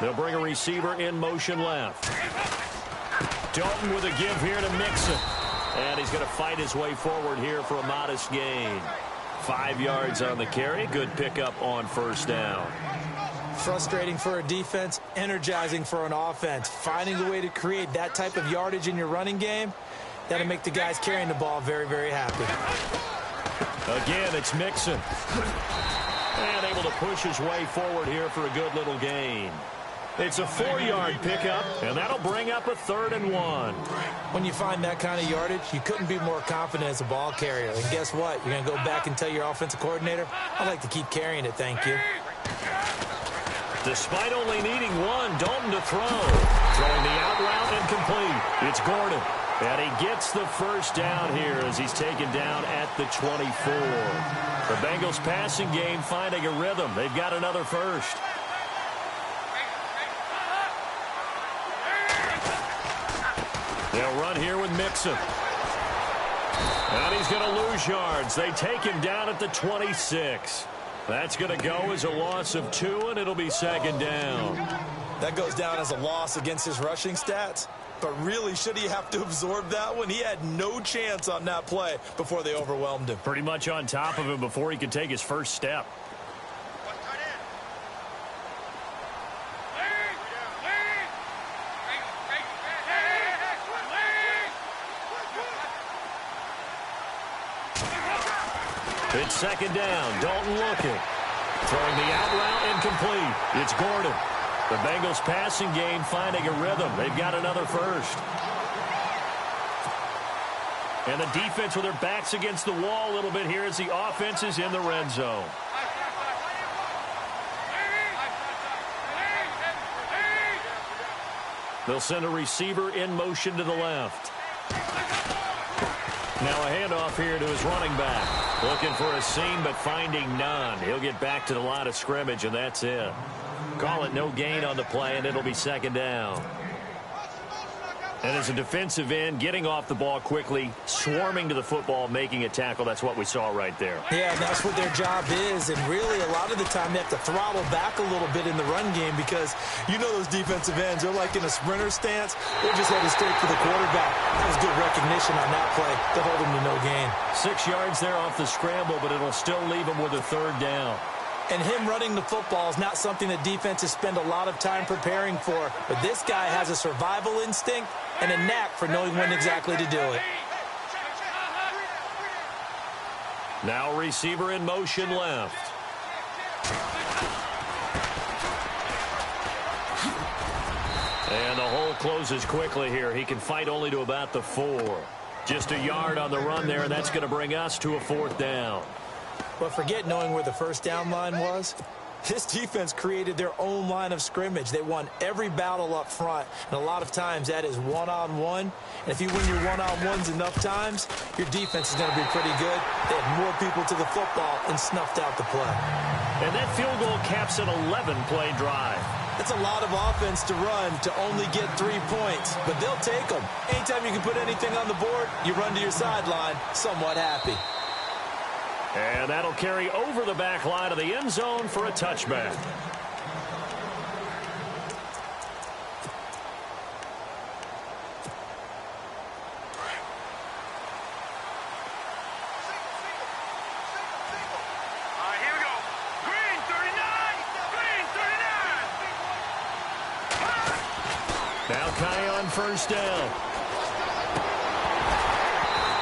They'll bring a receiver in motion left. Dalton with a give here to Mixon. And he's going to fight his way forward here for a modest gain. 5 yards on the carry. Good pickup on first down. Frustrating for a defense, energizing for an offense. Finding a way to create that type of yardage in your running game, that'll make the guys carrying the ball very, very happy. Again, it's Mixon. And able to push his way forward here for a good little gain. It's a 4-yard pickup, and that'll bring up a 3rd and 1. When you find that kind of yardage, you couldn't be more confident as a ball carrier. And guess what? You're going to go back and tell your offensive coordinator, I'd like to keep carrying it, thank you. Despite only needing one, Dalton to throw. Throwing the out route incomplete. It's Gordon. And he gets the first down here as he's taken down at the 24. The Bengals passing game finding a rhythm. They've got another first. They'll run here with Mixon. And he's going to lose yards. They take him down at the 26. That's going to go as a loss of 2, and it'll be 2nd down. That goes down as a loss against his rushing stats. But really, should he have to absorb that one? He had no chance on that play before they overwhelmed him. Pretty much on top of him before he could take his first step. It's 2nd down. Dalton looking. Throwing the out route incomplete. It's Gordon. The Bengals passing game finding a rhythm. They've got another first. And the defense with their backs against the wall a little bit here as the offense is in the red zone. They'll send a receiver in motion to the left. Now a handoff here to his running back. Looking for a seam, but finding none. He'll get back to the line of scrimmage, and that's it. Call it no gain on the play, and it'll be 2nd down. And as a defensive end, getting off the ball quickly, swarming to the football, making a tackle, that's what we saw right there. Yeah, and that's what their job is. And really, a lot of the time, they have to throttle back a little bit in the run game because you know those defensive ends, they're like in a sprinter stance. They're just headed straight for the quarterback. That was good recognition on that play to hold him to no gain. 6 yards there off the scramble, but it'll still leave him with a 3rd down. And him running the football is not something that defenses spend a lot of time preparing for. But this guy has a survival instinct and a knack for knowing when exactly to do it. Now receiver in motion left. And the hole closes quickly here. He can fight only to about the 4. Just a yard on the run there, and that's going to bring us to a 4th down. But forget knowing where the first down line was. This defense created their own line of scrimmage. They won every battle up front, and a lot of times that is one-on-one. And if you win your one-on-ones enough times, your defense is going to be pretty good. They had more people to the football and snuffed out the play. And that field goal caps an 11-play drive. That's a lot of offense to run to only get 3 points, but they'll take them. Anytime you can put anything on the board, you run to your sideline somewhat happy. And that'll carry over the back line of the end zone for a touchback. Here we go. Green 39. Green 39. Now Kai on first down.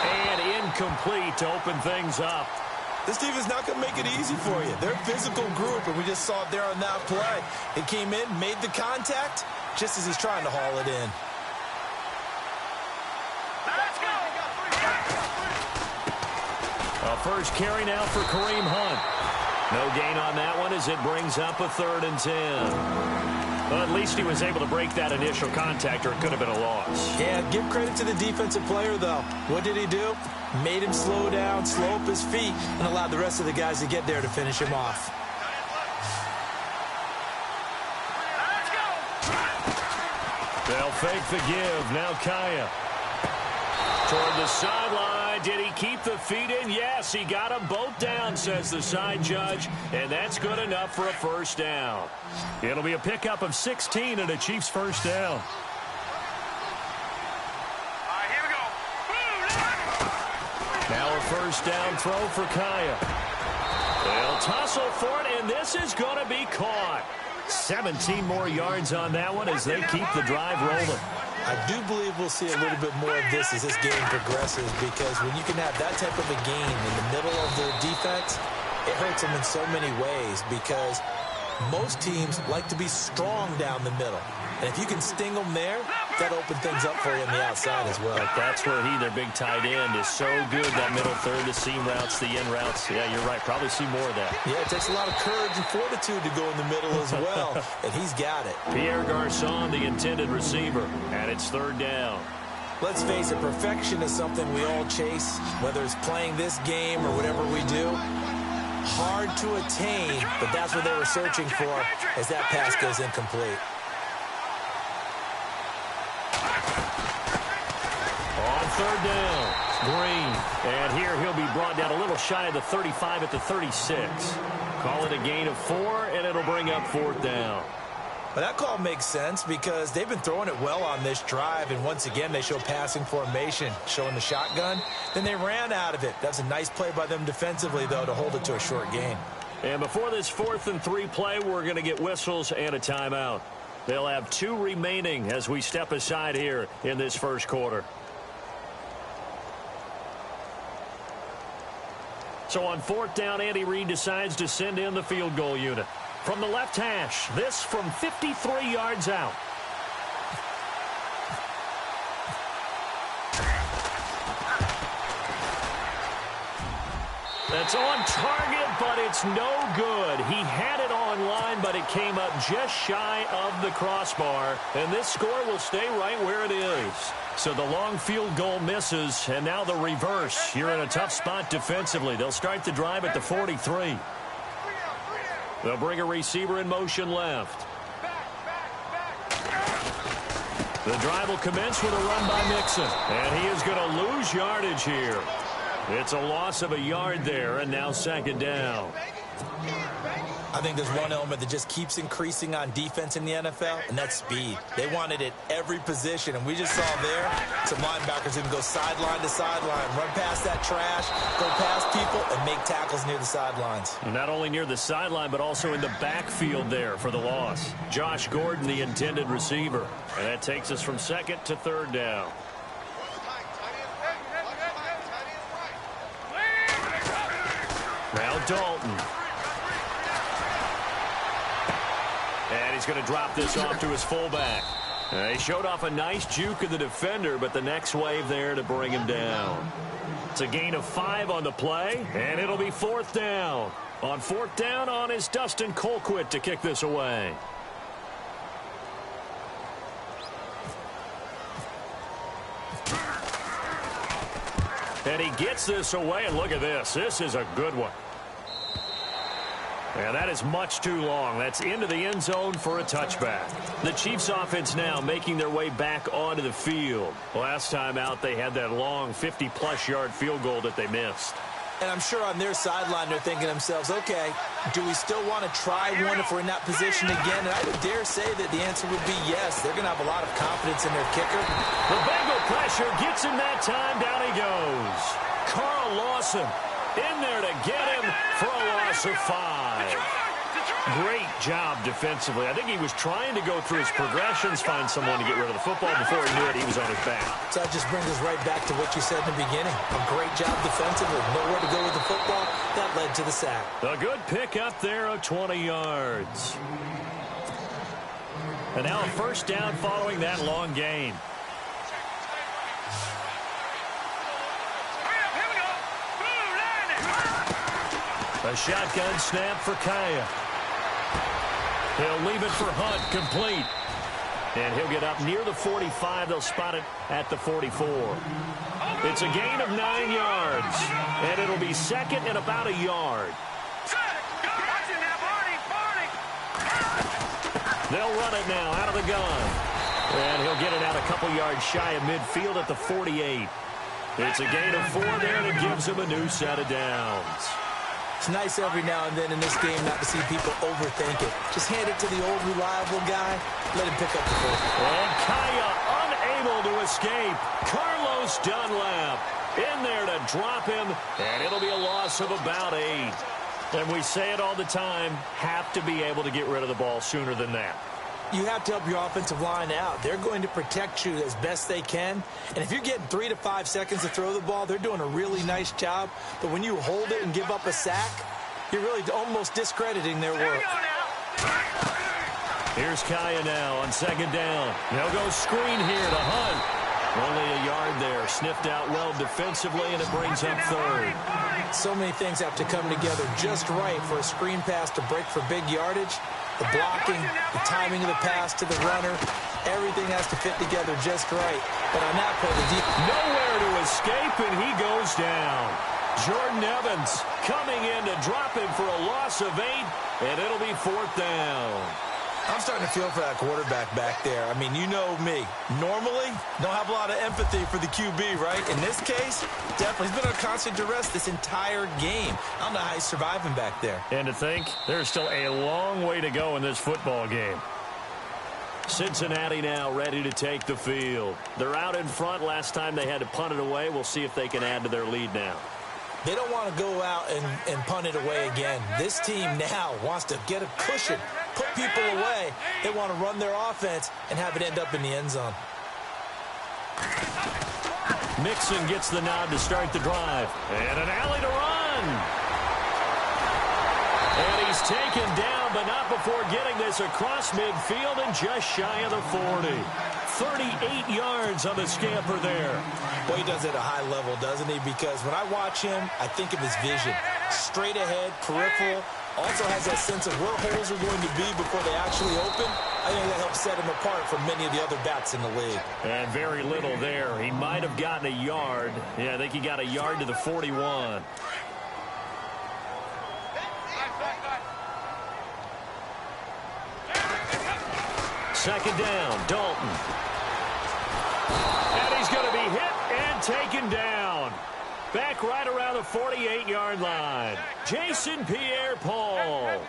And incomplete to open things up. This team is not going to make it easy for you. They're a physical group, and we just saw it there on that play. It came in, made the contact, just as he's trying to haul it in. Let's go. A first carry now for Kareem Hunt. No gain on that one as it brings up a 3rd and 10. Well, at least he was able to break that initial contact, or it could have been a loss. Yeah, give credit to the defensive player, though. What did he do? Made him slow down, slow up his feet, and allowed the rest of the guys to get there to finish him off. Let's go. They'll fake the give. Now Kaya. Toward the sideline. Did he keep the feet in? Yes, he got them both down, says the side judge, and that's good enough for a first down. It'll be a pickup of 16 and a Chiefs first down. Here we go. Now a first down throw for Kaya. They'll tussle for it, and this is going to be caught. 17 more yards on that one as they keep the drive rolling. I do believe we'll see a little bit more of this as this game progresses, because when you can have that type of a game in the middle of their defense, it hurts them in so many ways, because most teams like to be strong down the middle. And if you can sting them there, that opens things up for you on the outside as well. But that's where their big tight end, is so good, that middle third, the seam routes, the in routes. Yeah, you're right. Probably see more of that. Yeah, it takes a lot of courage and fortitude to go in the middle as well, and he's got it. Pierre Garçon, the intended receiver, and it's third down. Let's face it, perfection is something we all chase, whether it's playing this game or whatever we do. Hard to attain, but that's what they were searching for as that pass goes incomplete. On third down, Green. And here he'll be brought down a little shy of the 35 at the 36. Call it a gain of 4, and it'll bring up fourth down. But that call makes sense because they've been throwing it well on this drive, and once again they show passing formation, showing the shotgun. Then they ran out of it. That's a nice play by them defensively, though, to hold it to a short gain. And before this 4th and 3 play, we're going to get whistles and a timeout. They'll have 2 remaining as we step aside here in this first quarter. So on fourth down, Andy Reid decides to send in the field goal unit. From the left hash, this from 53 yards out. That's on target, but it's no good. He had it on line, but it came up just shy of the crossbar. And this score will stay right where it is. So the long field goal misses, and now the reverse. You're in a tough spot defensively. They'll start the drive at the 43. They'll bring a receiver in motion left. The drive will commence with a run by Mixon. And he is going to lose yardage here. It's a loss of a yard there, and now second down. I think there's one element that just keeps increasing on defense in the NFL, and that's speed. They want it at every position, and we just saw there some linebackers who can go sideline to sideline, run past that trash, go past people, and make tackles near the sidelines. And not only near the sideline, but also in the backfield there for the loss. Josh Gordon, the intended receiver. And that takes us from second to third down. Now Dalton. And he's going to drop this off to his fullback. He showed off a nice juke of the defender, but the next wave there to bring him down. It's a gain of 5 on the play, and it'll be fourth down. On fourth down is Dustin Colquitt to kick this away. And he gets this away, and look at this. This is a good one. And that is much too long. That's into the end zone for a touchback. The Chiefs offense now making their way back onto the field. Last time out, they had that long 50-plus yard field goal that they missed. And I'm sure on their sideline they're thinking to themselves, okay, do we still want to try one if we're in that position again? And I would dare say that the answer would be yes. They're going to have a lot of confidence in their kicker. The Bengal pressure gets him that time. Down he goes. Carl Lawson in there to get him for a loss of 5. Great job defensively. I think he was trying to go through his progressions, find someone to get rid of the football. Before he knew it, he was on his back. So that just brings us right back to what you said in the beginning. A great job defensively. Nowhere to go with the football. That led to the sack. A good pickup there of 20 yards. And now a first down following that long gain. A shotgun snap for Kaya. He'll leave it for Hunt, complete. And he'll get up near the 45. They'll spot it at the 44. It's a gain of 9 yards. And it'll be second and about a yard. They'll run it now out of the gun. And he'll get it out a couple yards shy of midfield at the 48. It's a gain of 4 there that gives him a new set of downs. It's nice every now and then in this game not to see people overthink it. Just hand it to the old reliable guy. Let him pick up the ball. And Kaya unable to escape. Carlos Dunlap in there to drop him, and it'll be a loss of about 8. And we say it all the time, have to be able to get rid of the ball sooner than that. You have to help your offensive line out. They're going to protect you as best they can. And if you're getting 3 to 5 seconds to throw the ball, they're doing a really nice job. But when you hold it and give up a sack, you're really almost discrediting their work. Here's Kaya now on 2nd down. They'll go screen here to Hunt. Only a yard there. Sniffed out well defensively, and it brings up 3rd. So many things have to come together just right for a screen pass to break for big yardage. The blocking, the timing of the pass to the runner, everything has to fit together just right. But on that play, the deep... Nowhere to escape, and he goes down. Jordan Evans coming in to drop him for a loss of 8, and it'll be 4th down. I'm starting to feel for that quarterback back there. I mean, you know me. Normally, don't have a lot of empathy for the QB, right? In this case, definitely. He's been under constant duress this entire game. I don't know how he's surviving back there. And to think, there's still a long way to go in this football game. Cincinnati now ready to take the field. They're out in front. Last time they had to punt it away. We'll see if they can add to their lead now. They don't want to go out and punt it away again. This team now wants to get a cushion, put people away. They want to run their offense and have it end up in the end zone. Mixon gets the nod to start the drive. And an alley to run. And he's taken down, but not before getting this across midfield and just shy of the 40. 38 yards on the scamper there. Well, he does it at a high level, doesn't he? Because when I watch him, I think of his vision. Straight ahead, peripheral. Also has that sense of where holes are going to be before they actually open. I think that helps set him apart from many of the other backs in the league. And very little there. He might have gotten a yard. Yeah, I think he got a yard to the 41. Second down, Dalton. And he's going to be hit and taken down. Back right around the 48-yard line. Jason Pierre-Paul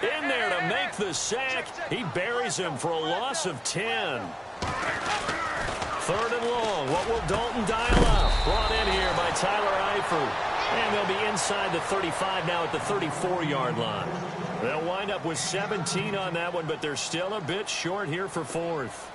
in there to make the sack. He buries him for a loss of 10. 3rd and long. What will Dalton dial up? Brought in here by Tyler Eifert. And they'll be inside the 35 now at the 34-yard line. They'll wind up with 17 on that one, but they're still a bit short here for 4th.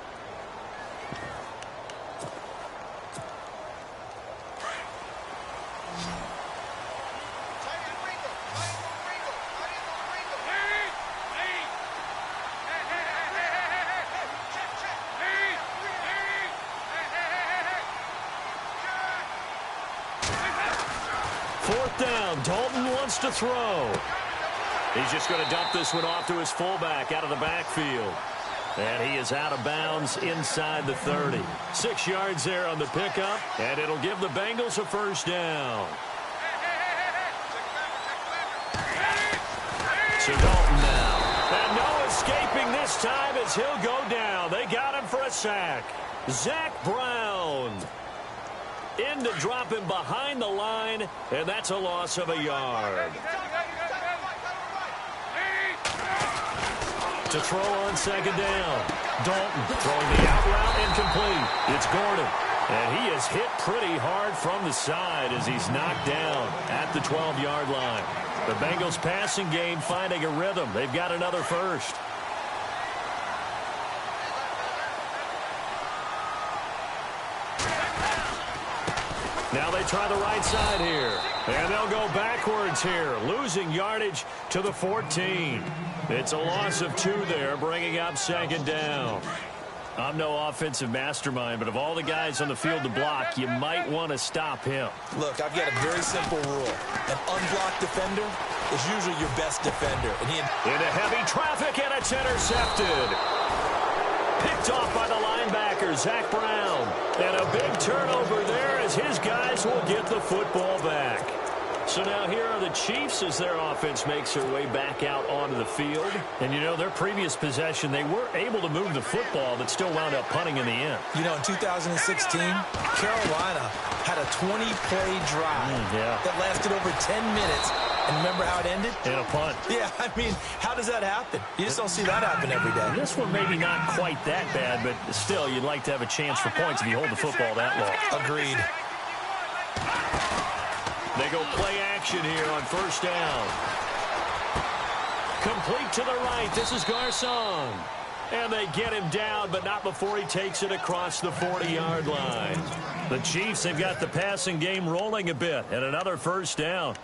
Fourth down. Dalton wants to throw. He's just going to dump this one off to his fullback out of the backfield. And he is out of bounds inside the 30. 6 yards there on the pickup, and it'll give the Bengals a first down. So Dalton now. And no escaping this time as he'll go down. They got him for a sack. Zach Brown in to drop him behind the line, and that's a loss of a yard. To throw on second down. Dalton throwing the out route incomplete. It's Gordon. And he is hit pretty hard from the side as he's knocked down at the 12-yard line. The Bengals passing game finding a rhythm. They've got another first. Now they try the right side here. And they'll go backwards here, losing yardage to the 14. It's a loss of 2 there, bringing up second down. I'm no offensive mastermind, but of all the guys on the field to block, you might want to stop him. Look, I've got a very simple rule. An unblocked defender is usually your best defender. And into heavy traffic, and it's intercepted. Picked off by the linebacker, Zach Brown. And a big turnover there as his guys will get the football back. So now here are the Chiefs as their offense makes their way back out onto the field. And, you know, their previous possession, they were able to move the football but still wound up punting in the end. You know, in 2016, Carolina had a 20-play drive that lasted over 10 minutes. And remember how it ended? In a punt. Yeah, I mean, how does that happen? You just don't see that happen every day. This one maybe not quite that bad, but still, you'd like to have a chance for points if you hold the football that long. Agreed. They go play action here on first down. Complete to the right. This is Garcon. And they get him down, but not before he takes it across the 40-yard line. The Chiefs have got the passing game rolling a bit, and another first down.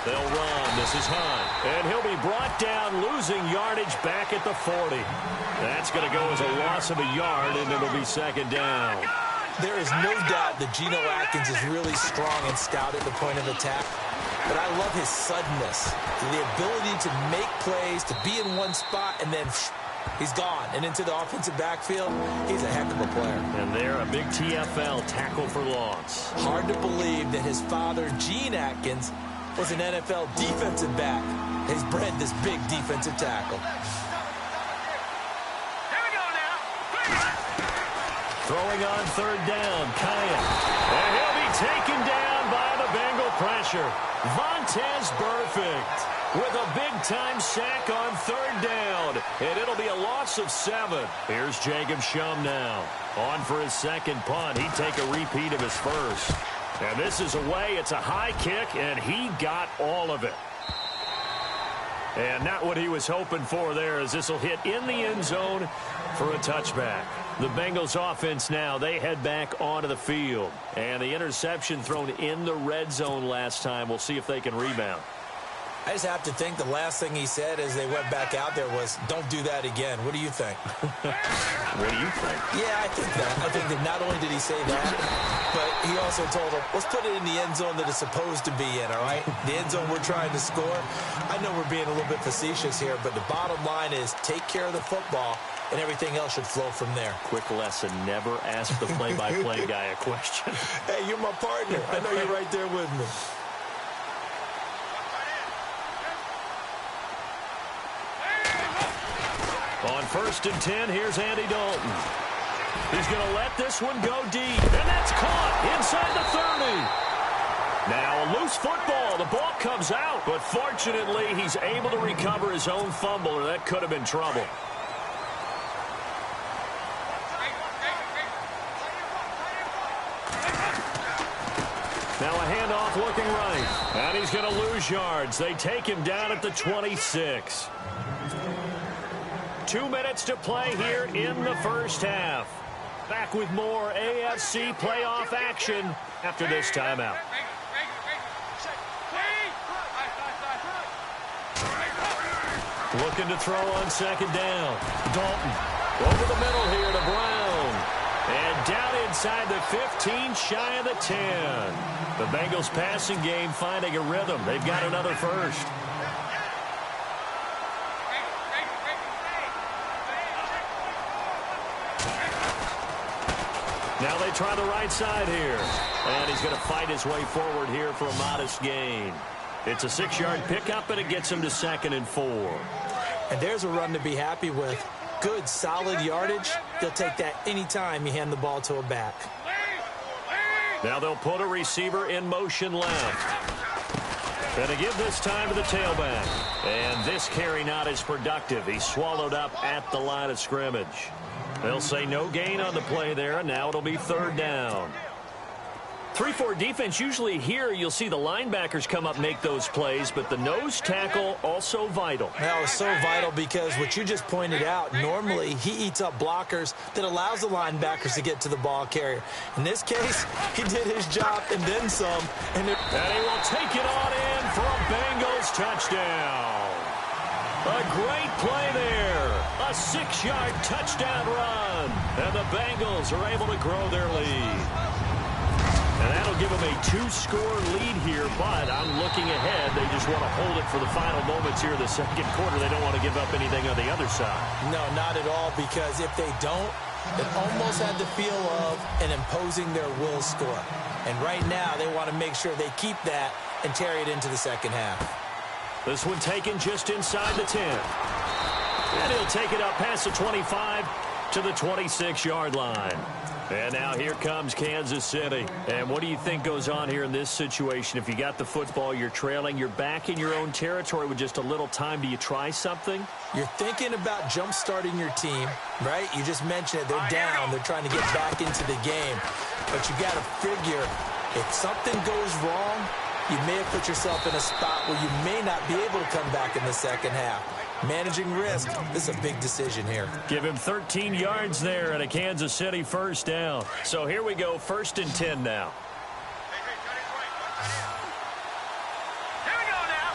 They'll run. This is Hunt. And he'll be brought down, losing yardage back at the 40. That's going to go as a loss of a yard, and it'll be second down. There is no doubt that Geno Atkins is really strong and stout at the point of attack. But I love his suddenness, the ability to make plays, to be in one spot, and then he's gone. And into the offensive backfield, he's a heck of a player. And they're a big TFL, tackle for loss. Hard to believe that his father, Gene Atkins, was an NFL defensive back. He's bred this big defensive tackle. Here we go now. Throwing on third down, Kyan. And he'll be taken down by the Bengal pressure. Vontez Burfict with a big-time sack on third down. And it'll be a loss of 7. Here's Jacob Shum now. On for his second punt. He'd take a repeat of his first. And this is away. It's a high kick, and he got all of it. And not what he was hoping for there, as this will hit in the end zone for a touchback. The Bengals offense now, they head back onto the field. And the interception thrown in the red zone last time. We'll see if they can rebound. I just have to think the last thing he said as they went back out there was, don't do that again. What do you think? What do you think? Yeah, I think that. I think that not only did he say that, but he also told him, let's put it in the end zone that it's supposed to be in, all right? The end zone we're trying to score. I know we're being a little bit facetious here, but the bottom line is take care of the football, and everything else should flow from there. Quick lesson, never ask the play-by-play guy a question. Hey, you're my partner. I know you're right there with me. On first and 10, here's Andy Dalton. He's going to let this one go deep, and that's caught inside the 30. Now a loose football. The ball comes out, but fortunately he's able to recover his own fumble, or that could have been trouble. Now a handoff looking right, and he's going to lose yards. They take him down at the 26. 2 minutes to play here in the first half. Back with more AFC playoff action after this timeout. Looking to throw on second down. Dalton over the middle here to Brown. And down inside the 15, shy of the 10. The Bengals passing game finding a rhythm. They've got another first. Now they try the right side here. And he's going to fight his way forward here for a modest gain. It's a 6-yard pickup, and it gets him to second and 4. And there's a run to be happy with. Good, solid yardage. They'll take that anytime you hand the ball to a back. Now they'll put a receiver in motion left. And to give this time to the tailback. And this carry not as productive. He's swallowed up at the line of scrimmage. They'll say no gain on the play there, and now it'll be third down. 3-4 defense, usually here you'll see the linebackers come up make those plays, but the nose tackle also vital. That was so vital because what you just pointed out, normally he eats up blockers that allows the linebackers to get to the ball carrier. In this case, he did his job and then some. And he will take it on in for a Bengals touchdown. A great play there. A 6-yard touchdown run. And the Bengals are able to grow their lead. And that'll give them a 2-score lead here, but I'm looking ahead. They just want to hold it for the final moments here in the second quarter. They don't want to give up anything on the other side. No, not at all, because if they don't, It almost had the feel of an imposing their will score. And right now, they want to make sure they keep that and carry it into the second half. This one taken just inside the 10. And he'll take it up past the 25 to the 26-yard line. And now here comes Kansas City. And what do you think goes on here in this situation? If you got the football, you're trailing, you're back in your own territory with just a little time. Do you try something? You're thinking about jump-starting your team, right? You just mentioned it. They're down. They're trying to get back into the game. But you got to figure, if something goes wrong, you may have put yourself in a spot where you may not be able to come back in the second half. Managing risk, this is a big decision here. Give him 13 yards there and a Kansas City first down. So here we go, 1st and 10 now. Here we go now.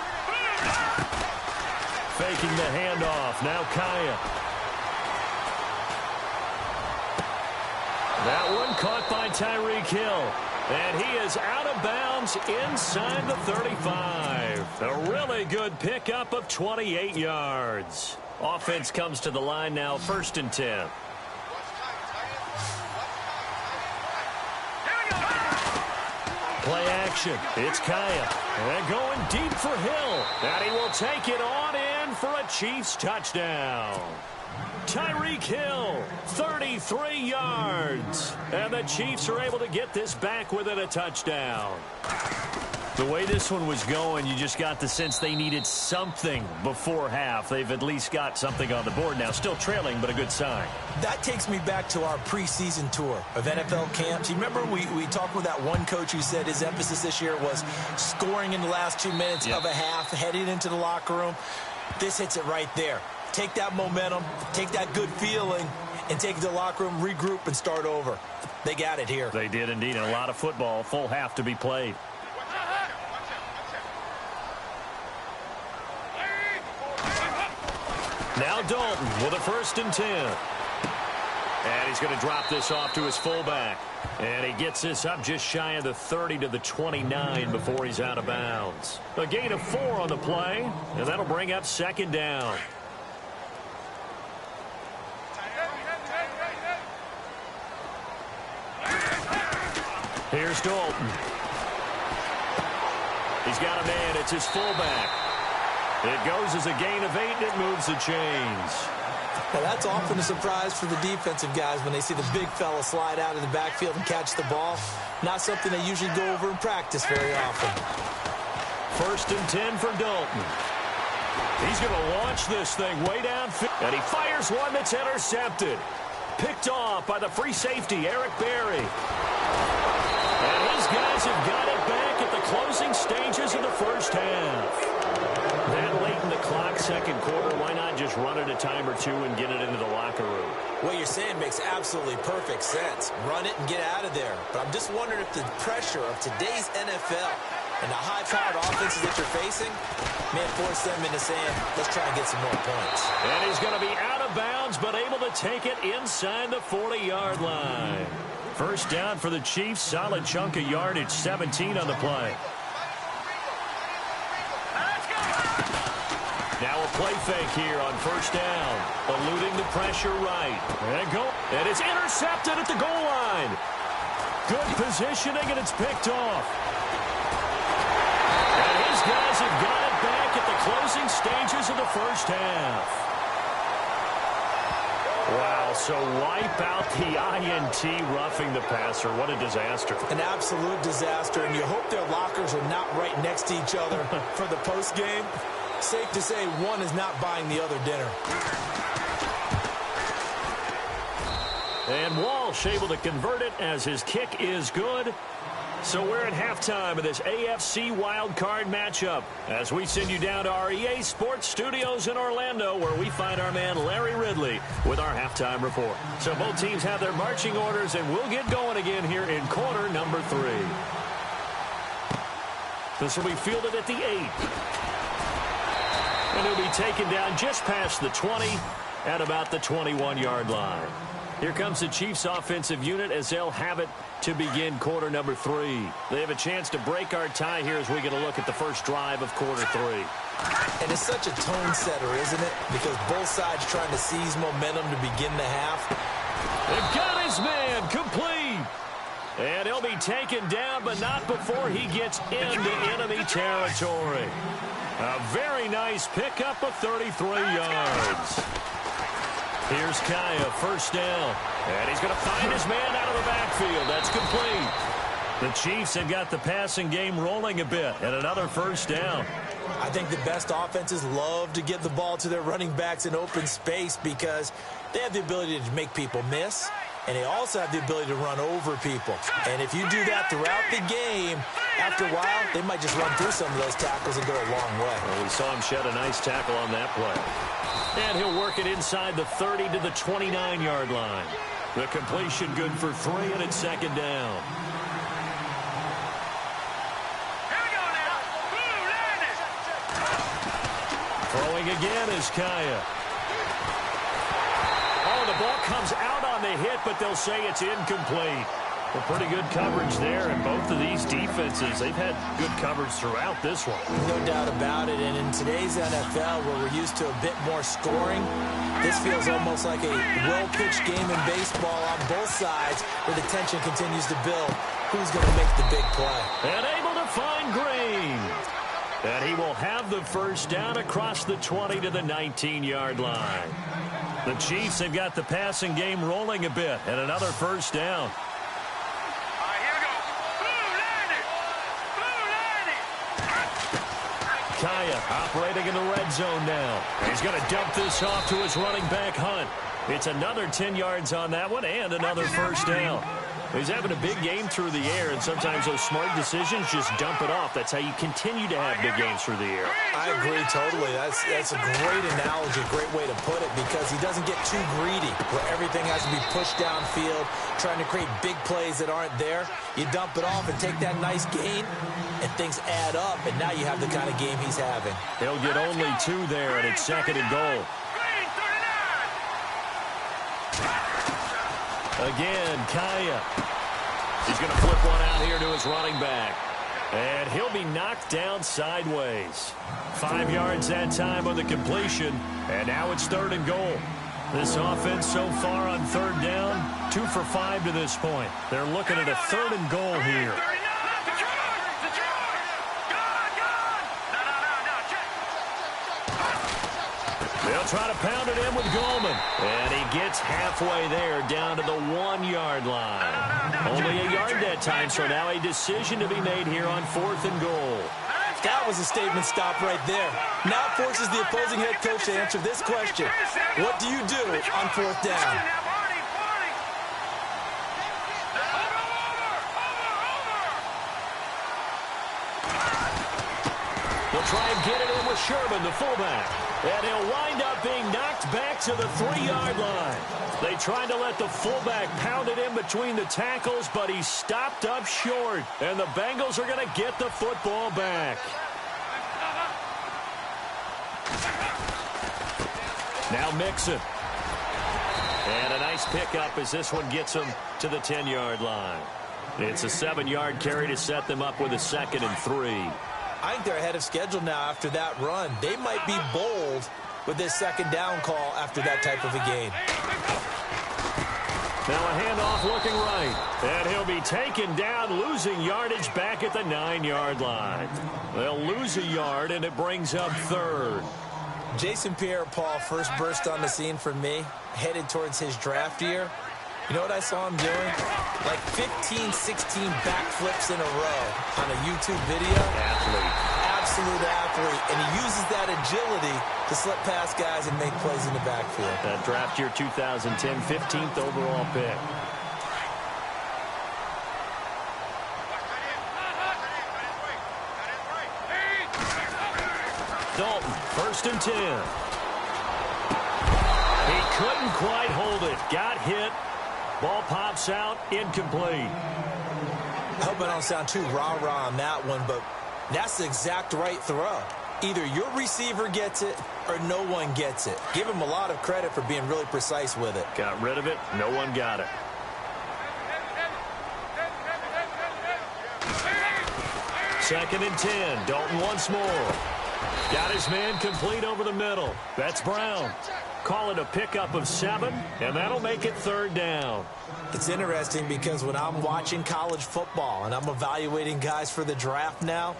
Faking the handoff. Now Kaya. That one caught by Tyreek Hill. And he is out of bounds inside the 35. A really good pickup of 28 yards. Offense comes to the line now, 1st and 10. Play action. It's Kaya. And going deep for Hill. And he will take it on in for a Chiefs touchdown. Tyreek Hill, 33 yards. And the Chiefs are able to get this back within a touchdown. The way this one was going, you just got the sense they needed something before half. They've at least got something on the board now. Still trailing, but a good sign. That takes me back to our preseason tour of NFL camps. You remember we talked with that one coach who said his emphasis this year was scoring in the last 2 minutes of a half, heading into the locker room. This hits it right there. Take that momentum, take that good feeling, and take it to the locker room, regroup, and start over. They got it here. They did indeed, and a lot of football, full half to be played. Now Dalton with a 1st and 10. And he's going to drop this off to his fullback. And he gets this up just shy of the 30 to the 29 before he's out of bounds. A gain of 4 on the play, and that'll bring up 2nd down. Here's Dalton. He's got a man. It's his fullback. It goes as a gain of 8, and it moves the chains. Now, that's often a surprise for the defensive guys when they see the big fella slide out of the backfield and catch the ball. Not something they usually go over in practice very often. 1st and 10 for Dalton. He's going to launch this thing way downfield. And he fires one that's intercepted. Picked off by the free safety, Eric Berry. And his guys have got it back at the closing stages of the first half. That late in the clock, second quarter, why not just run it a time or two and get it into the locker room? What you're saying makes absolutely perfect sense. Run it and get out of there. But I'm just wondering if the pressure of today's NFL and the high-powered offenses that you're facing may force them into saying, let's try and get some more points. And he's going to be out of bounds, but able to take it inside the 40-yard line. First down for the Chiefs. Solid chunk of yardage, 17 on the play. Now a play fake here on first down. Eluding the pressure right. And it's intercepted at the goal line. Good positioning, and it's picked off. And his guys have got it back at the closing stages of the first half. Wow, so wipe out the INT, roughing the passer. What a disaster. An absolute disaster, and you hope their lockers are not right next to each other for the postgame. Safe to say one is not buying the other dinner. And Walsh able to convert it as his kick is good. So we're at halftime of this AFC wildcard matchup as we send you down to our EA Sports Studios in Orlando, where we find our man Larry Ridley with our halftime report. So both teams have their marching orders, and we'll get going again here in quarter number 3. This will be fielded at the 8. And he'll be taken down just past the 20 at about the 21-yard line. Here comes the Chiefs offensive unit as they'll have it to begin quarter number 3. They have a chance to break our tie here as we get a look at the first drive of quarter 3. And it's such a tone setter, isn't it? Because both sides trying to seize momentum to begin the half. They've got his man complete. And he'll be taken down, but not before he gets into enemy territory. A very nice pickup of 33 yards. Here's Kaya, first down. And he's going to find his man out of the backfield. That's complete. The Chiefs have got the passing game rolling a bit, and another first down. I think the best offenses love to get the ball to their running backs in open space because they have the ability to make people miss, and they also have the ability to run over people. And if you do that throughout the game, after a while, they might just run through some of those tackles and go a long way. Well, we saw him shed a nice tackle on that play. And he'll work it inside the 30 to the 29-yard line. The completion good for 3, and it's second down. Throwing again is Kaya. Oh, the ball comes out on the hit, but they'll say it's incomplete. Well, pretty good coverage there, and both of these defenses, they've had good coverage throughout this one. No doubt about it, and in today's NFL, where we're used to a bit more scoring, this feels almost like a well-pitched game in baseball on both sides, where the tension continues to build. Who's going to make the big play? And able to find Green. And he will have the first down across the 20 to the 19-yard line. The Chiefs have got the passing game rolling a bit, and another first down. Kaya operating in the red zone now. He's going to dump this off to his running back, Hunt. It's another 10 yards on that one and another first down. He's having a big game through the air, and sometimes those smart decisions just dump it off. That's how you continue to have big games through the air. I agree totally. That's a great analogy, a great way to put it, because he doesn't get too greedy where everything has to be pushed downfield, trying to create big plays that aren't there. You dump it off and take that nice gain, and things add up, and now you have the kind of game he's having. He'll get only 2 there, and it's second and goal. Again, Kaya. He's going to flip one out here to his running back. And he'll be knocked down sideways. 5 yards that time on the completion. And now it's third and goal. This offense so far on third down, 2 for 5 to this point. They're looking at a third and goal here. They'll try to pound it in with Goldman. And he gets halfway there down to the 1-yard line. Only a yard that time, so now a decision to be made here on fourth and goal. That was a statement stop right there. Now it forces the opposing head coach to answer this question. What do you do on fourth down? They'll try and get it in with Sherman, the fullback. And he'll wind up being knocked back to the 3-yard line. They tried to let the fullback pound it in between the tackles, but he stopped up short. And the Bengals are going to get the football back. Now Mixon. And a nice pickup as this one gets him to the 10-yard line. It's a 7-yard carry to set them up with a 2nd and 3. I think they're ahead of schedule now after that run. They might be bold with this second down call after that type of a gain. Now a handoff looking right. And he'll be taken down, losing yardage back at the 9-yard line. They'll lose a yard, and it brings up third. Jason Pierre-Paul first burst on the scene for me, headed towards his draft year. You know what I saw him doing? Like 15, 16 backflips in a row on a YouTube video. Athlete. Absolute athlete. And he uses that agility to slip past guys and make plays in the backfield. That draft year 2010, 15th overall pick. Dalton, 1st and 10. He couldn't quite hold it. Got hit. Ball pops out, incomplete. I hope I don't sound too rah-rah on that one, but that's the exact right throw. Either your receiver gets it or no one gets it. Give him a lot of credit for being really precise with it. Got rid of it. No one got it. Second and 10. Dalton once more. Got his man complete over the middle. That's Brown. Call it a pickup of 7, and that'll make it 3rd down. It's interesting because when I'm watching college football and I'm evaluating guys for the draft now,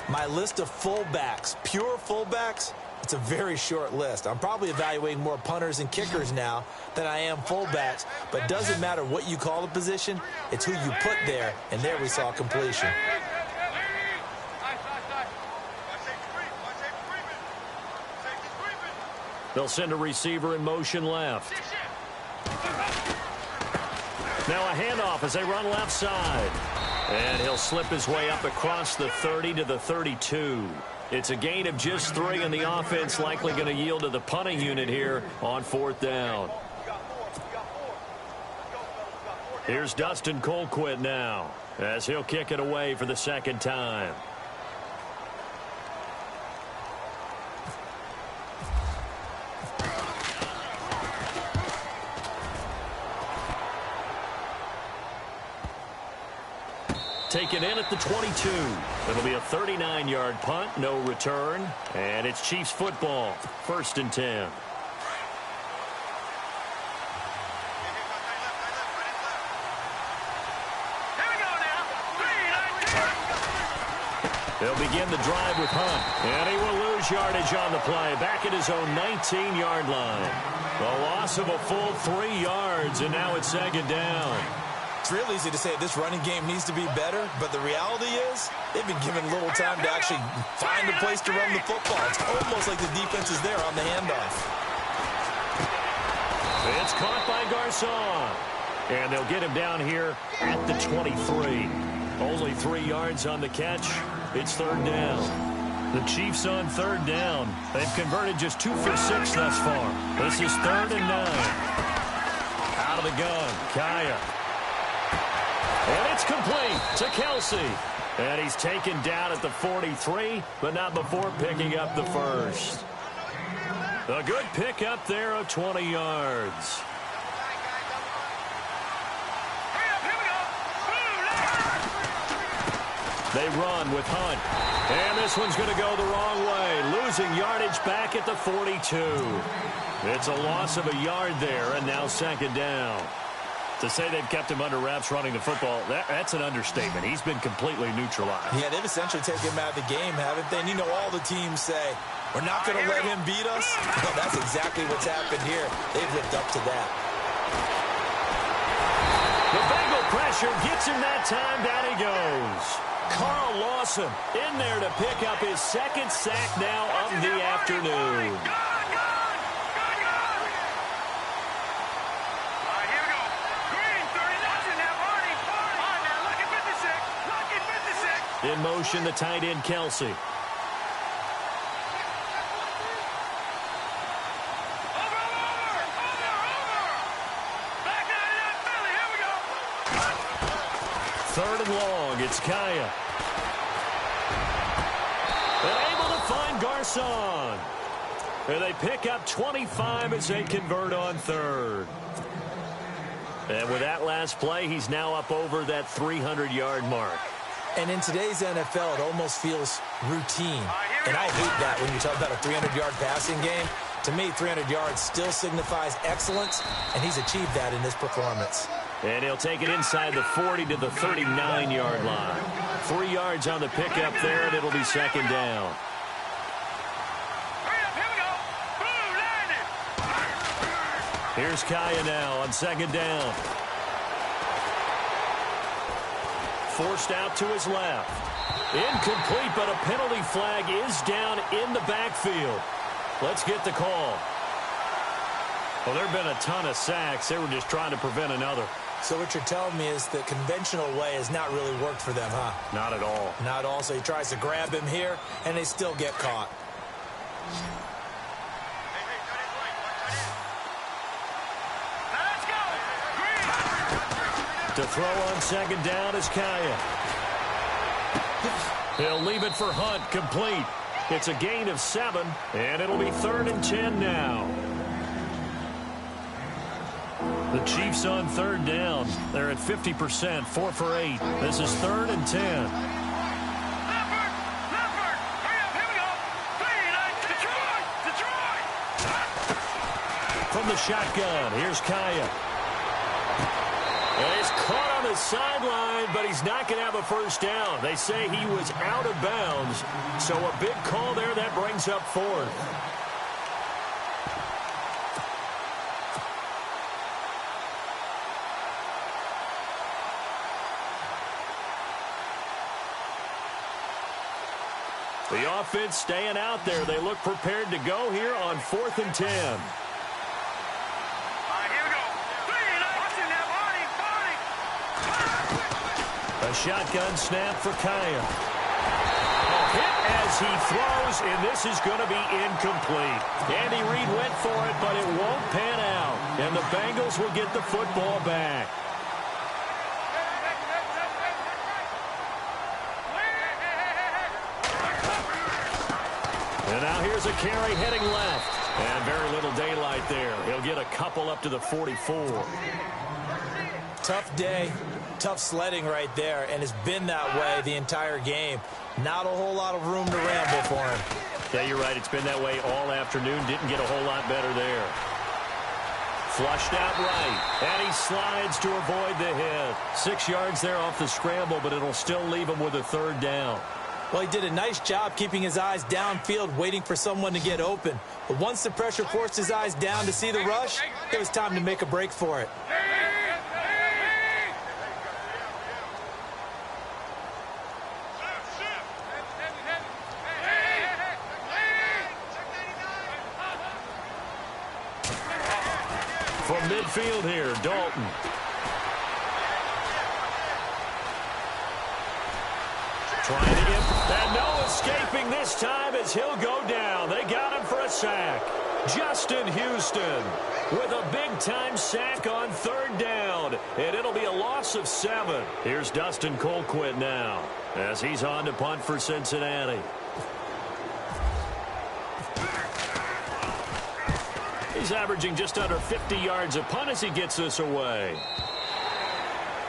my list of fullbacks, pure fullbacks, it's a very short list. I'm probably evaluating more punters and kickers now than I am fullbacks, but it doesn't matter what you call the position, it's who you put there, and there we saw completion. They'll send a receiver in motion left. Now a handoff as they run left side. And he'll slip his way up across the 30 to the 32. It's a gain of just 3, and the offense likely going to yield to the punting unit here on 4th down. Here's Dustin Colquitt now as he'll kick it away for the 2nd time. Taken in at the 22. It'll be a 39-yard punt, no return. And it's Chiefs football, 1st and 10. They'll begin the drive with Hunt. And he will lose yardage on the play. Back at his own 19-yard line. A loss of a full 3 yards, and now it's 2nd down. It's real easy to say this running game needs to be better, but the reality is they've been given little time to actually find a place to run the football. It's almost like the defense is there on the handoff. It's caught by Garcon. And they'll get him down here at the 23. Only 3 yards on the catch. It's 3rd down. The Chiefs on 3rd down. They've converted just 2 for 6 thus far. This is 3rd and 9. Out of the gun, Kaya. And it's complete to Kelsey. And he's taken down at the 43, but not before picking up the 1st. A good pickup there of 20 yards. They run with Hunt. And this one's going to go the wrong way. Losing yardage back at the 42. It's a loss of a yard there, and now 2nd down. To say they've kept him under wraps running the football, that's an understatement. He's been completely neutralized. Yeah, they've essentially taken him out of the game, haven't they? And you know, all the teams say, we're not going to let him beat us. Well, that's exactly what's happened here. They've lived up to that. The Bengal pressure gets him that time. Down he goes. Carl Lawson in there to pick up his 2nd sack now of the afternoon. In motion, the tight end, Kelsey. Third and long, it's Kaya. And able to find Garcon. And they pick up 25 as they convert on 3rd. And with that last play, he's now up over that 300-yard mark. And in today's NFL, it almost feels routine. And I hate that when you talk about a 300-yard passing game. To me, 300 yards still signifies excellence, and he's achieved that in this performance. And he'll take it inside the 40 to the 39-yard line. 3 yards on the pickup there, and it'll be 2nd down. Here's Kaya now on 2nd down. Forced out to his left. Incomplete, but a penalty flag is down in the backfield. Let's get the call. Well, there have been a ton of sacks. They were just trying to prevent another. So what you're telling me is the conventional way has not really worked for them, huh? Not at all. Not at all. So he tries to grab him here, and they still get caught. To throw on 2nd down is Kaya. He'll leave it for Hunt, complete. It's a gain of 7, and it'll be 3rd and 10 now. The Chiefs on 3rd down. They're at 50%, 4 for 8. This is 3rd and 10. from the shotgun. Here's Kaya. And he's caught on the sideline, but he's not going to have a first down. They say he was out of bounds, so a big call there that brings up fourth. The offense staying out there. They look prepared to go here on 4th and 10. All right, here we go. Watching that body. A shotgun snap for Kaya. A hit as he throws, and this is going to be incomplete. Andy Reid went for it, but it won't pan out. And the Bengals will get the football back. And now here's a carry heading left. And very little daylight there. He'll get a couple up to the 44. Tough day, tough sledding right there, and it's been that way the entire game. Not a whole lot of room to ramble for him. Yeah, you're right. It's been that way all afternoon. Didn't get a whole lot better there. Flushed out right, and he slides to avoid the hit. 6 yards there off the scramble, but it'll still leave him with a third down. Well, he did a nice job keeping his eyes downfield, waiting for someone to get open. But once the pressure forced his eyes down to see the rush, it was time to make a break for it. From midfield here, Dalton. Trying to get, and no escaping this time as he'll go down. They got him for a sack. Justin Houston with a big-time sack on 3rd down, and it'll be a loss of 7. Here's Dustin Colquitt now as he's on to punt for Cincinnati. He's averaging just under 50 yards a punt as he gets this away.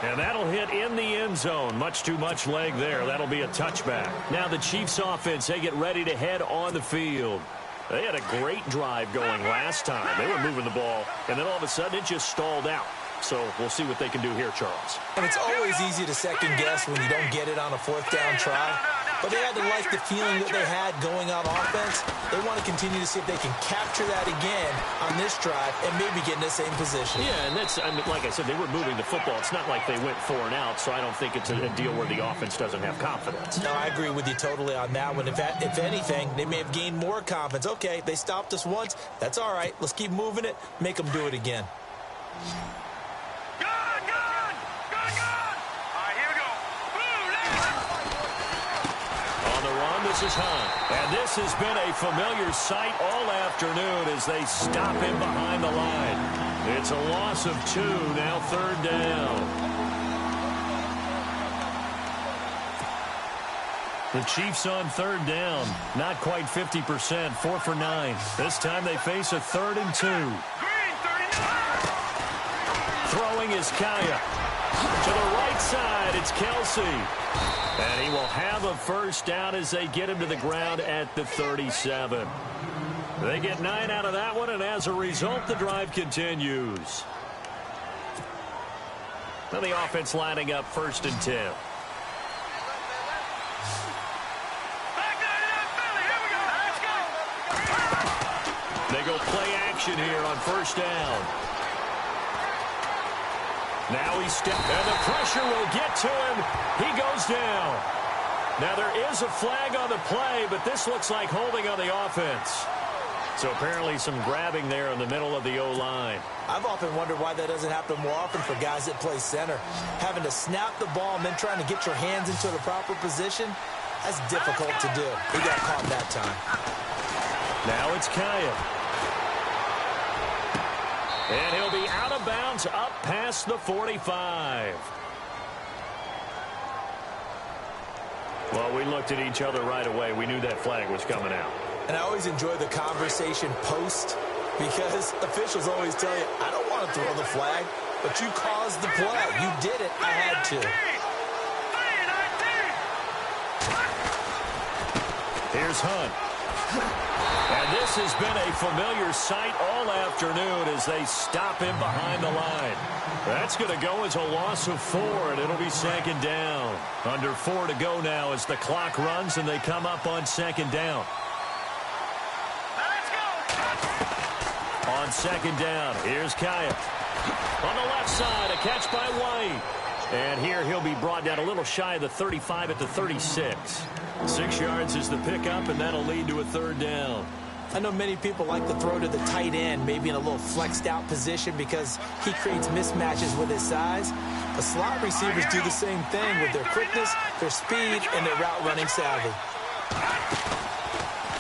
And that'll hit in the end zone. Much too much leg there. That'll be a touchback. Now the Chiefs offense, they get ready to head on the field. They had a great drive going last time. They were moving the ball, and then all of a sudden it just stalled out. So we'll see what they can do here, Charles. And it's always easy to second guess when you don't get it on a 4th down try. But they had to like the feeling that they had going on offense. They want to continue to see if they can capture that again on this drive and maybe get in the same position. Yeah, and that's, I mean, like I said, they were moving the football. It's not like they went 4 and out, so I don't think it's a deal where the offense doesn't have confidence. No, I agree with you totally on that one. If anything, they may have gained more confidence. Okay, they stopped us once. That's all right. Let's keep moving it. Make them do it again. This is Hunt, and this has been a familiar sight all afternoon as they stop him behind the line. It's a loss of 2, now 3rd down. The Chiefs on 3rd down, not quite 50%, 4 for 9. This time they face a 3rd and 2. Throwing is Kaya. To the right side, it's Kelsey. And he will have a first down as they get him to the ground at the 37. They get 9 out of that one, and as a result, the drive continues. Now the offense lining up 1st and 10. They go play action here on 1st down. Now he steps, and the pressure will get to him. He goes down. Now there is a flag on the play, but this looks like holding on the offense. So apparently some grabbing there in the middle of the O-line. I've often wondered why that doesn't happen more often for guys that play center. Having to snap the ball and then trying to get your hands into the proper position, that's difficult to do. He got caught that time. Now it's Kaya. And he'll be out of bounds up past the 45. Well, we looked at each other right away. We knew that flag was coming out. And I always enjoy the conversation post because officials always tell you, I don't want to throw the flag, but you caused the play. You did it. I had to. Here's Hunt. And this has been a familiar sight all afternoon as they stop him behind the line. That's going to go as a loss of 4, and it'll be second down. Under 4 to go now as the clock runs and they come up on second down. On second down, here's Kaya. On the left side, a catch by White. And here he'll be brought down a little shy of the 35 at the 36. 6 yards is the pickup, and that'll lead to a third down. I know many people like to throw to the tight end, maybe in a little flexed out position because he creates mismatches with his size. But slot receivers do the same thing with their quickness, their speed, and their route running savvy.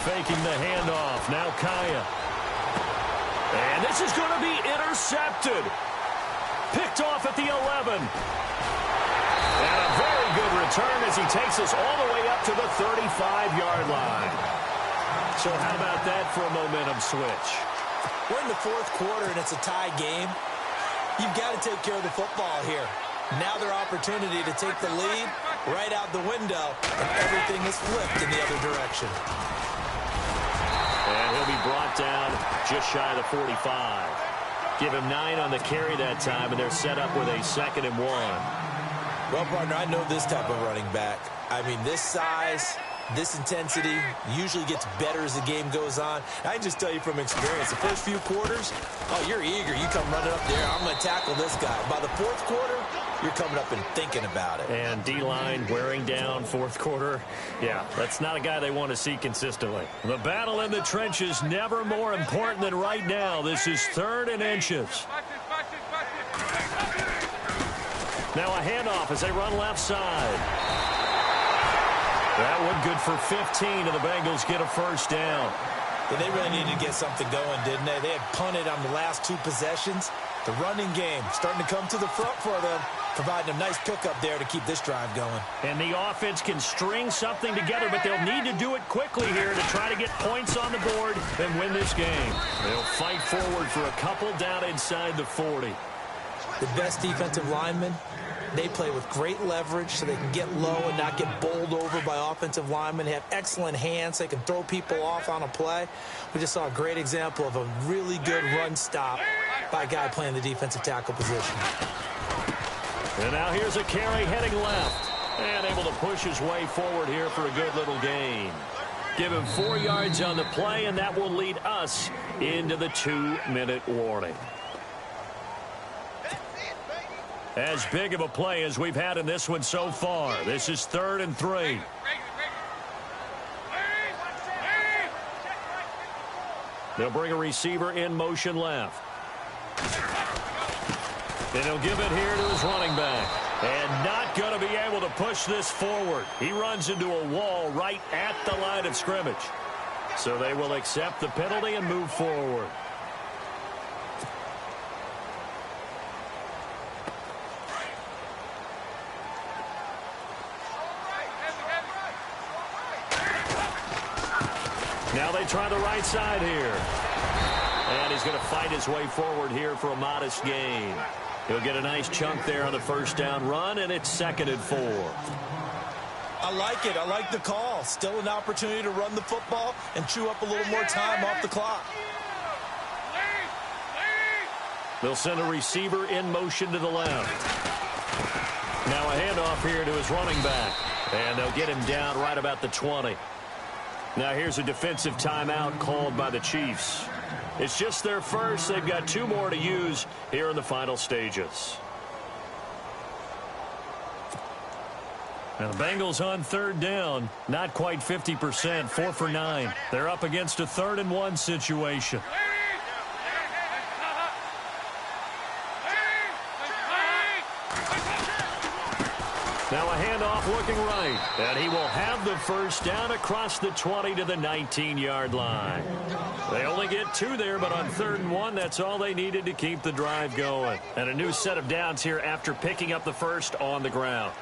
Faking the handoff. Now Kaya. And this is going to be intercepted. Picked off at the 11. And a very good return as he takes us all the way up to the 35-yard line. So how about that for a momentum switch? We're in the fourth quarter, and it's a tie game. You've got to take care of the football here. Now their opportunity to take the lead right out the window, and everything is flipped in the other direction. And he'll be brought down just shy of the 45. Give him 9 on the carry that time, and they're set up with a 2nd and 1. Well, partner, I know this type of running back. I mean, this size, this intensity usually gets better as the game goes on. I can just tell you from experience, the first few quarters, oh, you're eager. You come running up there, I'm going to tackle this guy. By the fourth quarter, you're coming up and thinking about it. And D-line wearing down fourth quarter. Yeah, that's not a guy they want to see consistently. The battle in the trenches never more important than right now. This is 3rd and inches. Now a handoff as they run left side. That one good for 15, and the Bengals get a first down. Yeah, they really needed to get something going, didn't they? They had punted on the last 2 possessions. The running game starting to come to the front for them, providing a nice pickup there to keep this drive going. And the offense can string something together, but they'll need to do it quickly here to try to get points on the board and win this game. They'll fight forward for a couple down inside the 40. The best defensive linemen, they play with great leverage so they can get low and not get bowled over by offensive linemen. They have excellent hands. They can throw people off on a play. We just saw a great example of a really good run stop by a guy playing the defensive tackle position. And now here's a carry heading left. And able to push his way forward here for a good little gain. Give him 4 yards on the play, and that will lead us into the 2-minute warning. As big of a play as we've had in this one so far. This is 3rd and 3. They'll bring a receiver in motion left. And he'll give it here to his running back. And not going to be able to push this forward. He runs into a wall right at the line of scrimmage. So they will accept the penalty and move forward. Now they try the right side here. And he's going to fight his way forward here for a modest gain. He'll get a nice chunk there on the first down run, and it's 2nd and 4. I like it. I like the call. Still an opportunity to run the football and chew up a little more time off the clock. They'll send a receiver in motion to the left. Now a handoff here to his running back. And they'll get him down right about the 20. Now here's a defensive timeout called by the Chiefs. It's just their first. They've got 2 more to use here in the final stages. Now the Bengals on 3rd down. Not quite 50%. 4 for 9. They're up against a 3rd and 1 situation. Now a handoff looking right. And he will have the first down across the 20 to the 19-yard line. They only get 2 there, but on 3rd and 1, that's all they needed to keep the drive going. And a new set of downs here after picking up the first on the ground.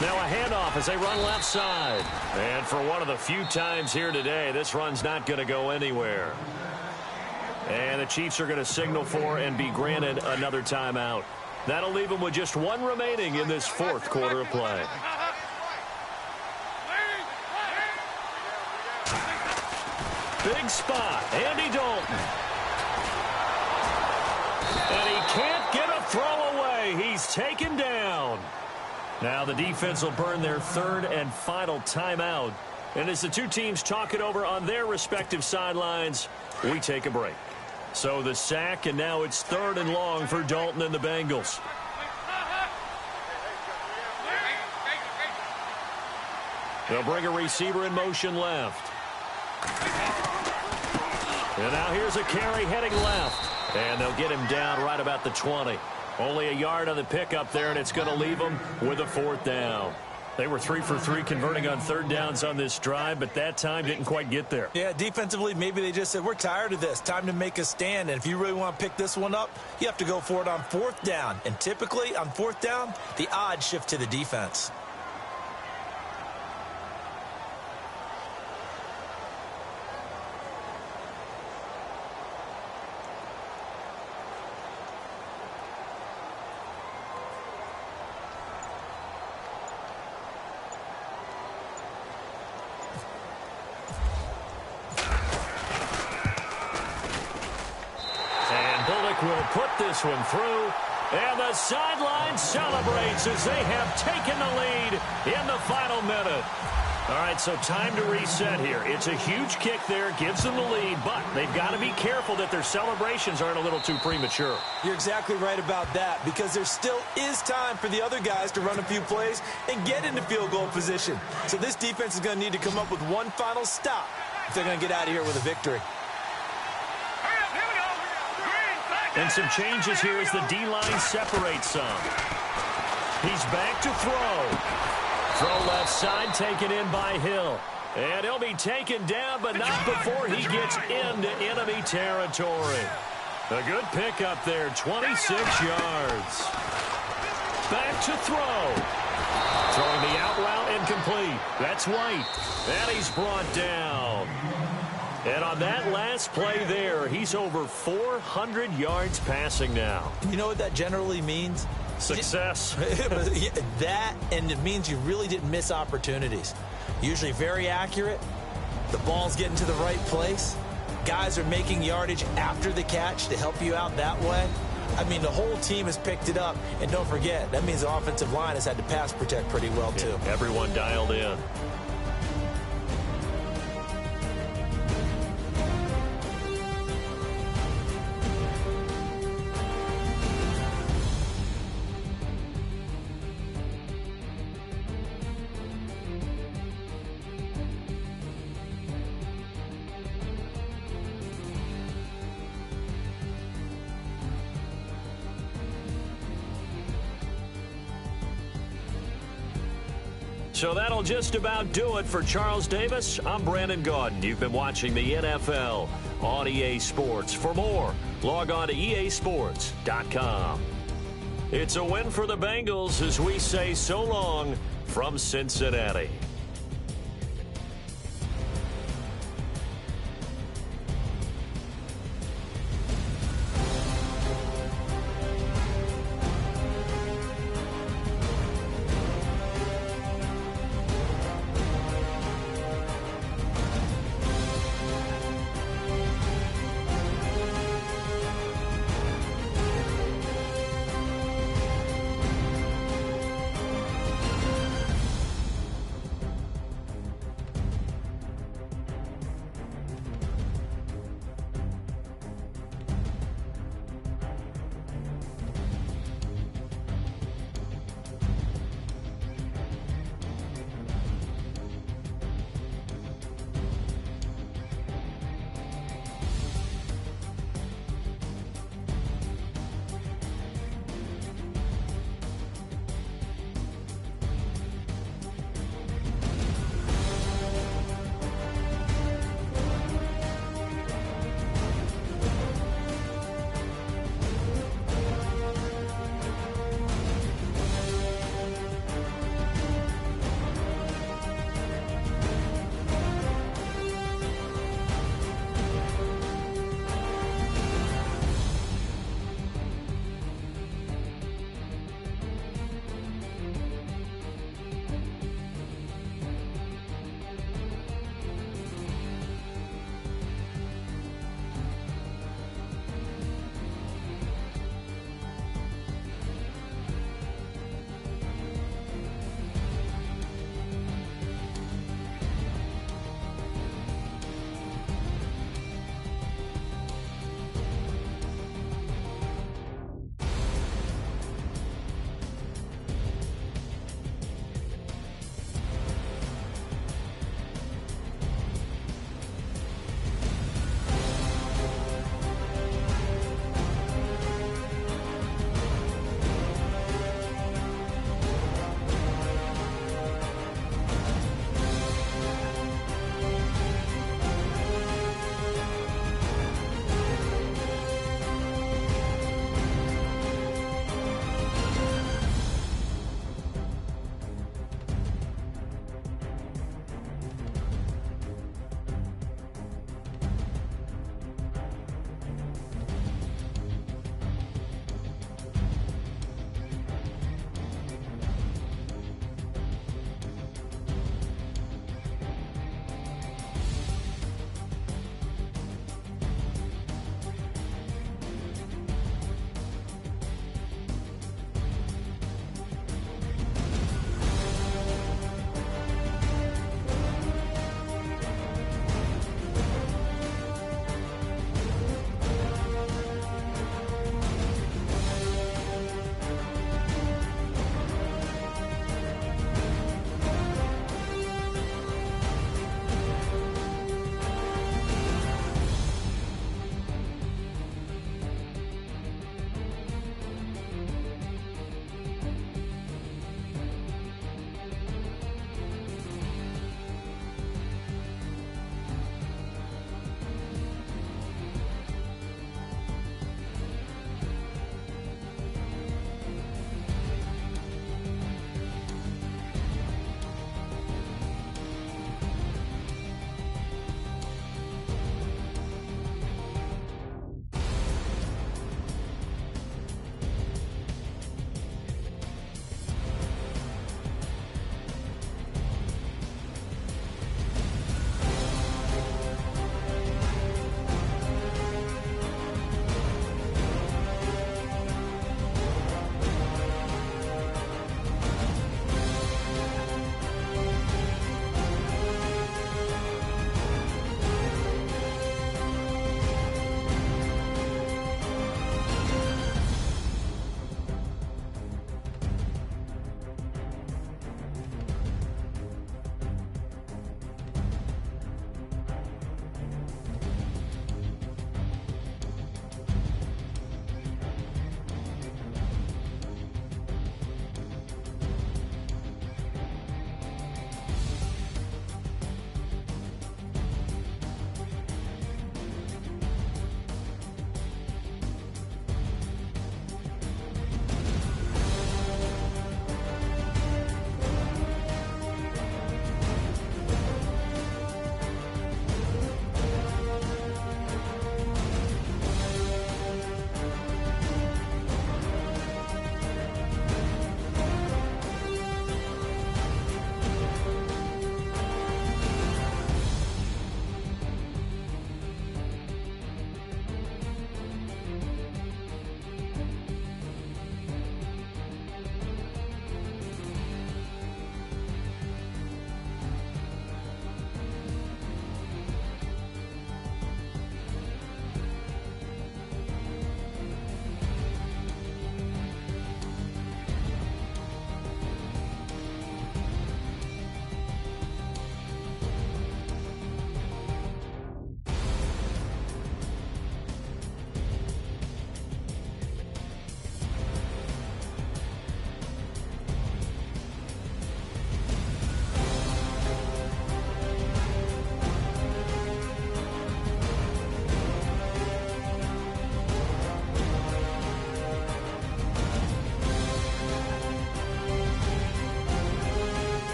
Now a handoff as they run left side. And for one of the few times here today, this run's not going to go anywhere. And the Chiefs are going to signal for and be granted another timeout. That'll leave them with just one remaining in this fourth quarter of play. Big spot, Andy Dalton. And he can't get a throw away. He's taken down. Now the defense will burn their third and final timeout. And as the two teams talk it over on their respective sidelines, we take a break. So the sack, and now it's 3rd and long for Dalton and the Bengals. They'll bring a receiver in motion left. And now here's a carry heading left. And they'll get him down right about the 20. Only a yard on the pickup there, and it's going to leave them with a 4th down. They were 3 for 3 converting on 3rd downs on this drive, but that time didn't quite get there. Yeah, defensively, maybe they just said, we're tired of this. Time to make a stand. And if you really want to pick this one up, you have to go for it on 4th down. And typically, on 4th down, the odds shift to the defense. Will put this one through, and the sideline celebrates as they have taken the lead in the final minute. All right, so time to reset here. It's a huge kick there, gives them the lead, but they've got to be careful that their celebrations aren't a little too premature. You're exactly right about that, because there still is time for the other guys to run a few plays and get into field goal position. So this defense is going to need to come up with one final stop if they're going to get out of here with a victory. And some changes here as the D-line separates some. He's back to throw. Throw left side taken in by Hill. And he'll be taken down, but not before he gets into enemy territory. A good pickup there, 26 yards. Back to throw. Throwing the out route incomplete. That's White. And he's brought down. And on that last play there, he's over 400 yards passing now. You know what that generally means? Success. That, and it means you really didn't miss opportunities. Usually very accurate. The ball's getting to the right place. Guys are making yardage after the catch to help you out that way. I mean, the whole team has picked it up. And don't forget, that means the offensive line has had to pass protect pretty well, too. Everyone dialed in. So that'll just about do it for Charles Davis. I'm Brandon Gaudin. You've been watching the NFL on EA Sports. For more, log on to easports.com. It's a win for the Bengals as we say so long from Cincinnati.